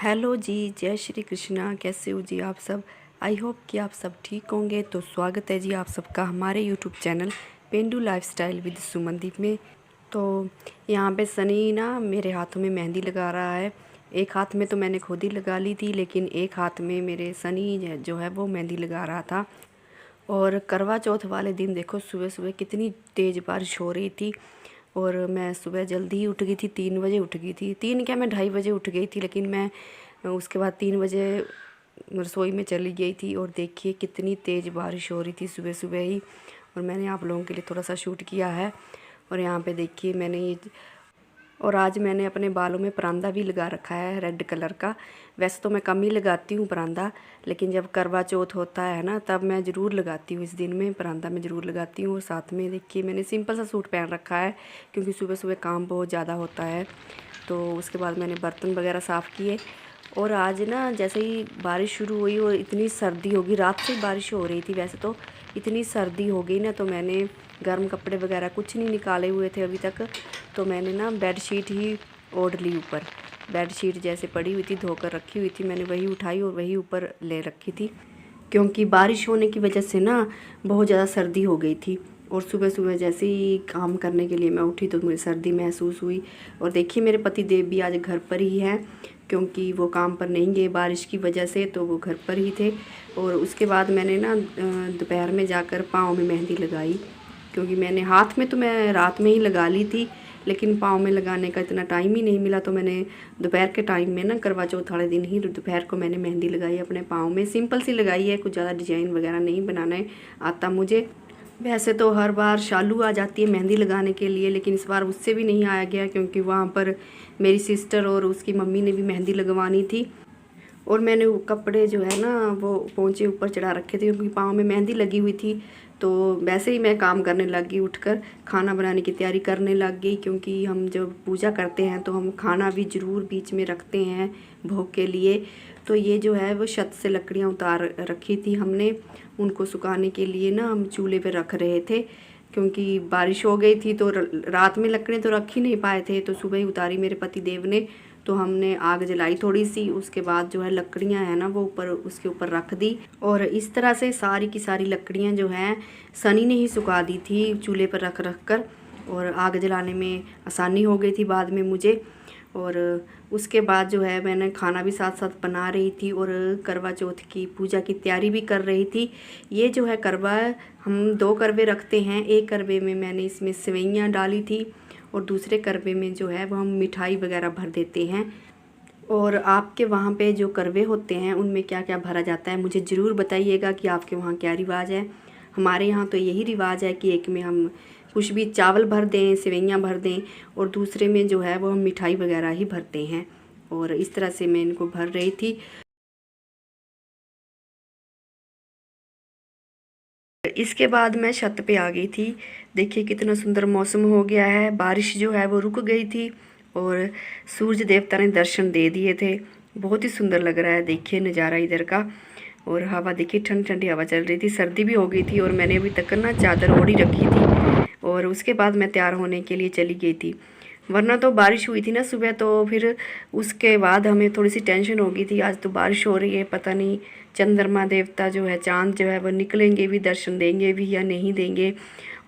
Hello जी, जय श्री कृष्णा। कैसे हो जी आप सब। आई होप कि आप सब ठीक होंगे। तो स्वागत है जी आप सबका हमारे YouTube channel Pendu lifestyle with Sumandeep में। तो यहाँ पे सनी ना मेरे हाथों में मेहंदी लगा रहा है। एक हाथ में तो मैंने खुद ही लगा ली थी, लेकिन एक हाथ में मेरे सनी जो है वो मेहंदी लगा रहा था। और करवा चौथ वाले दिन देखो सुबह सुबह कितनी तेज़ बारिश हो रही थी। और मैं सुबह जल्दी ही उठ गई थी, 3 बजे उठ गई थी। तीन क्या, मैं 2:30 बजे उठ गई थी, लेकिन मैं उसके बाद 3 बजे रसोई में चली गई थी। और देखिए कितनी तेज़ बारिश हो रही थी सुबह सुबह ही। और मैंने आप लोगों के लिए थोड़ा सा शूट किया है। और यहाँ पे देखिए मैंने ये, और आज मैंने अपने बालों में परांदा भी लगा रखा है रेड कलर का। वैसे तो मैं कम ही लगाती हूँ परांदा, लेकिन जब करवा चौथ होता है ना तब मैं ज़रूर लगाती हूँ। इस दिन में परांदा मैं ज़रूर लगाती हूँ। और साथ में देखिए मैंने सिंपल सा सूट पहन रखा है, क्योंकि सुबह सुबह काम बहुत ज़्यादा होता है। तो उसके बाद मैंने बर्तन वगैरह साफ़ किए। और आज ना जैसे ही बारिश शुरू हुई और इतनी सर्दी होगी, रात से ही बारिश हो रही थी वैसे तो, इतनी सर्दी हो गई ना, तो मैंने गर्म कपड़े वगैरह कुछ नहीं निकाले हुए थे अभी तक। तो मैंने ना बेडशीट ही ओढ़ ली ऊपर। बेडशीट जैसे पड़ी हुई थी, धोकर रखी हुई थी, मैंने वही उठाई और वही ऊपर ले रखी थी। क्योंकि बारिश होने की वजह से ना बहुत ज़्यादा सर्दी हो गई थी। और सुबह सुबह जैसे ही काम करने के लिए मैं उठी तो मुझे सर्दी महसूस हुई। और देखिए मेरे पति देव भी आज घर पर ही हैं, क्योंकि वो काम पर नहीं गए बारिश की वजह से, तो वो घर पर ही थे। और उसके बाद मैंने ना दोपहर में जाकर पाँव में मेहंदी लगाई, क्योंकि मैंने हाथ में तो मैं रात में ही लगा ली थी, लेकिन पाँव में लगाने का इतना टाइम ही नहीं मिला। तो मैंने दोपहर के टाइम में ना करवा चौथ वाले दिन ही दोपहर को मैंने मेहंदी लगाई अपने पाँव में। सिंपल सी लगाई है, कुछ ज़्यादा डिजाइन वगैरह नहीं बनाना आता मुझे। वैसे तो हर बार शालू आ जाती है मेहंदी लगाने के लिए, लेकिन इस बार उससे भी नहीं आया गया, क्योंकि वहाँ पर मेरी सिस्टर और उसकी मम्मी ने भी मेहंदी लगवानी थी। और मैंने वो कपड़े जो है ना वो पोंछे ऊपर चढ़ा रखे थे, क्योंकि पाँव में मेहंदी लगी हुई थी। तो वैसे ही मैं काम करने लग गई, उठकर खाना बनाने की तैयारी करने लग गई, क्योंकि हम जब पूजा करते हैं तो हम खाना भी ज़रूर बीच में रखते हैं भोग के लिए। तो ये जो है वो छत से लकड़ियाँ उतार रखी थी हमने, उनको सुखाने के लिए ना हम चूल्हे पे रख रहे थे। क्योंकि बारिश हो गई थी तो रात में लकड़ियाँ तो रख ही नहीं पाए थे, तो सुबह ही उतारी मेरे पति देव ने। तो हमने आग जलाई थोड़ी सी, उसके बाद जो है लकड़ियां है ना वो ऊपर उसके ऊपर रख दी। और इस तरह से सारी की सारी लकड़ियां जो हैं सनी ने ही सुखा दी थी चूल्हे पर रख रख कर। और आग जलाने में आसानी हो गई थी बाद में मुझे। और उसके बाद जो है मैंने खाना भी साथ साथ बना रही थी और करवा चौथ की पूजा की तैयारी भी कर रही थी। ये जो है करवा, हम 2 करवे रखते हैं। एक करवे में मैंने इसमें सेवइयाँ डाली थी, और दूसरे करवे में जो है वो हम मिठाई वगैरह भर देते हैं। और आपके वहाँ पे जो करवे होते हैं उनमें क्या क्या भरा जाता है मुझे ज़रूर बताइएगा कि आपके वहाँ क्या रिवाज है। हमारे यहाँ तो यही रिवाज है कि एक में हम कुछ भी चावल भर दें, सेवइयाँ भर दें, और दूसरे में जो है वो हम मिठाई वगैरह ही भरते हैं। और इस तरह से मैं इनको भर रही थी। इसके बाद मैं छत पे आ गई थी। देखिए कितना सुंदर मौसम हो गया है, बारिश जो है वो रुक गई थी और सूरज देवता ने दर्शन दे दिए थे। बहुत ही सुंदर लग रहा है देखिए नज़ारा इधर का। और हवा देखिए ठंडी ठंडी हवा चल रही थी, सर्दी भी हो गई थी, और मैंने अभी तक ना चादर ओढ़ी रखी थी। और उसके बाद मैं तैयार होने के लिए चली गई थी, वरना तो बारिश हुई थी ना सुबह, तो फिर उसके बाद हमें थोड़ी सी टेंशन हो गई थी। आज तो बारिश हो रही है, पता नहीं चंद्रमा देवता जो है, चांद जो है वो निकलेंगे भी, दर्शन देंगे भी या नहीं देंगे।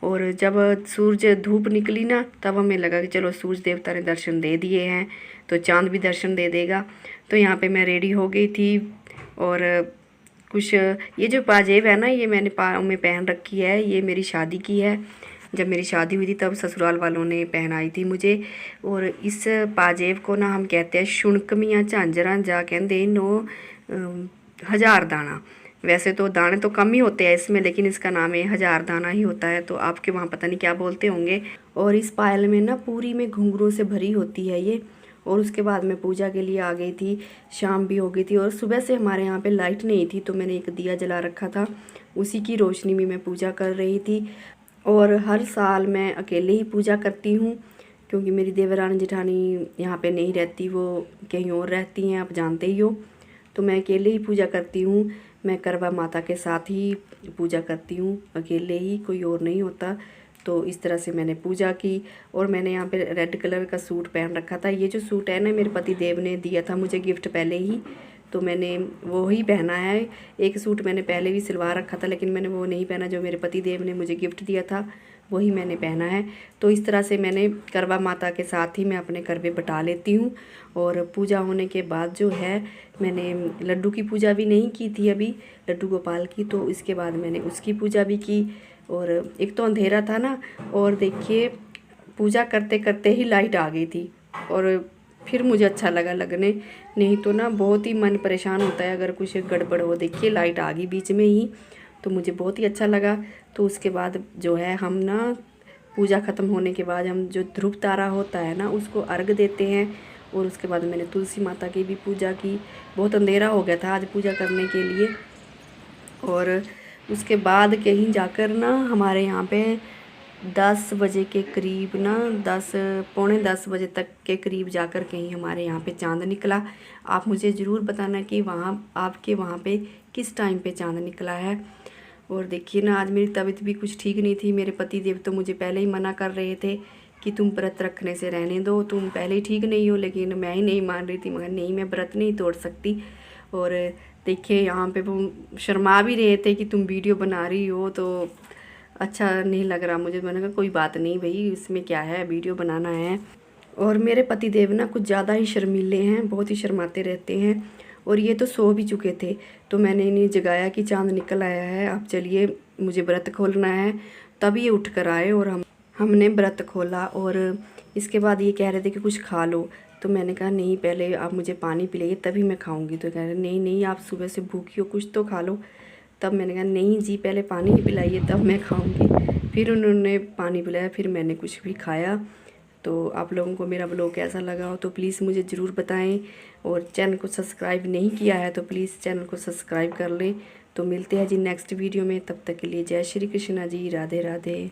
और जब सूरज धूप निकली ना तब हमें लगा कि चलो सूरज देवता ने दर्शन दे दिए हैं तो चांद भी दर्शन दे देगा। तो यहाँ पे मैं रेडी हो गई थी। और कुछ ये जो पाजेब है ना ये मैंने पाँव में पहन रखी है, ये मेरी शादी की है। जब मेरी शादी हुई थी तब ससुराल वालों ने पहनाई थी मुझे। और इस पाजेब को ना हम कहते हैं शुनकमियाँ झांझरा जा कहते नो 1000 दाना। वैसे तो दाने तो कम ही होते हैं इसमें, लेकिन इसका नाम है 1000 दाना ही होता है, तो आपके वहाँ पता नहीं क्या बोलते होंगे। और इस पायल में ना पूरी में घुंघरू से भरी होती है ये। और उसके बाद मैं पूजा के लिए आ गई थी, शाम भी हो गई थी और सुबह से हमारे यहाँ पे लाइट नहीं थी, तो मैंने एक दिया जला रखा था, उसी की रोशनी में मैं पूजा कर रही थी। और हर साल मैं अकेले ही पूजा करती हूँ, क्योंकि मेरी देवरानी जेठानी यहाँ पे नहीं रहती, वो कहीं और रहती हैं, आप जानते ही हो। तो मैं अकेले ही पूजा करती हूँ। मैं करवा माता के साथ ही पूजा करती हूँ, अकेले ही, कोई और नहीं होता। तो इस तरह से मैंने पूजा की। और मैंने यहाँ पे रेड कलर का सूट पहन रखा था। ये जो सूट है ना मेरे पति देव ने दिया था मुझे गिफ्ट पहले ही, तो मैंने वो ही पहना है। एक सूट मैंने पहले भी सिलवा रखा था लेकिन मैंने वो नहीं पहना, जो मेरे पति देव ने मुझे गिफ्ट दिया था वही मैंने पहना है। तो इस तरह से मैंने करवा माता के साथ ही मैं अपने करवे बटा लेती हूँ। और पूजा होने के बाद जो है मैंने लड्डू की पूजा भी नहीं की थी अभी, लड्डू गोपाल की, तो इसके बाद मैंने उसकी पूजा भी की। और एक तो अंधेरा था ना, और देखिए पूजा करते करते ही लाइट आ गई थी और फिर मुझे अच्छा लगा लगने, नहीं तो ना बहुत ही मन परेशान होता है अगर कुछ गड़बड़ हो। देखिए लाइट आ गई बीच में ही, तो मुझे बहुत ही अच्छा लगा। तो उसके बाद जो है हम ना पूजा ख़त्म होने के बाद हम जो ध्रुव तारा होता है ना उसको अर्घ देते हैं। और उसके बाद मैंने तुलसी माता की भी पूजा की। बहुत अंधेरा हो गया था आज पूजा करने के लिए। और उसके बाद कहीं जाकर ना हमारे यहाँ पे 10 बजे के करीब ना 10 पौने 10 बजे तक के करीब जाकर कहीं हमारे यहाँ पे चांद निकला। आप मुझे ज़रूर बताना कि वहाँ आपके वहाँ पे किस टाइम पे चांद निकला है। और देखिए ना आज मेरी तबीयत भी कुछ ठीक नहीं थी। मेरे पति देव तो मुझे पहले ही मना कर रहे थे कि तुम व्रत रखने से रहने दो, तुम पहले ही ठीक नहीं हो, लेकिन मैं ही नहीं मान रही थी। मगर नहीं, मैं व्रत नहीं तोड़ सकती। और देखिए यहाँ पे वो शर्मा भी रहे थे कि तुम वीडियो बना रही हो तो अच्छा नहीं लग रहा मुझे। मैंने कहा कोई बात नहीं भाई, इसमें क्या है, वीडियो बनाना है। और मेरे पति देव ना कुछ ज़्यादा ही शर्मीले हैं, बहुत ही शर्माते रहते हैं। और ये तो सो भी चुके थे, तो मैंने इन्हें जगाया कि चांद निकल आया है, अब चलिए मुझे व्रत खोलना है। तब ये उठ कर आए और हमने व्रत खोला। और इसके बाद ये कह रहे थे कि कुछ खा लो, तो मैंने कहा नहीं, पहले आप मुझे पानी पिलाइए तभी मैं खाऊंगी। तो कह रहे नहीं नहीं, आप सुबह से भूखी हो, कुछ तो खा लो। तब मैंने कहा नहीं जी, पहले पानी ही पिलाइए तब मैं खाऊंगी। फिर उन्होंने पानी पिलाया, फिर मैंने कुछ भी खाया। तो आप लोगों को मेरा ब्लॉग कैसा लगा हो तो प्लीज़ मुझे ज़रूर बताएं। और चैनल को सब्सक्राइब नहीं किया है तो प्लीज़ चैनल को सब्सक्राइब कर लें। तो मिलते हैं जी नेक्स्ट वीडियो में, तब तक के लिए जय श्री कृष्णा जी, राधे राधे।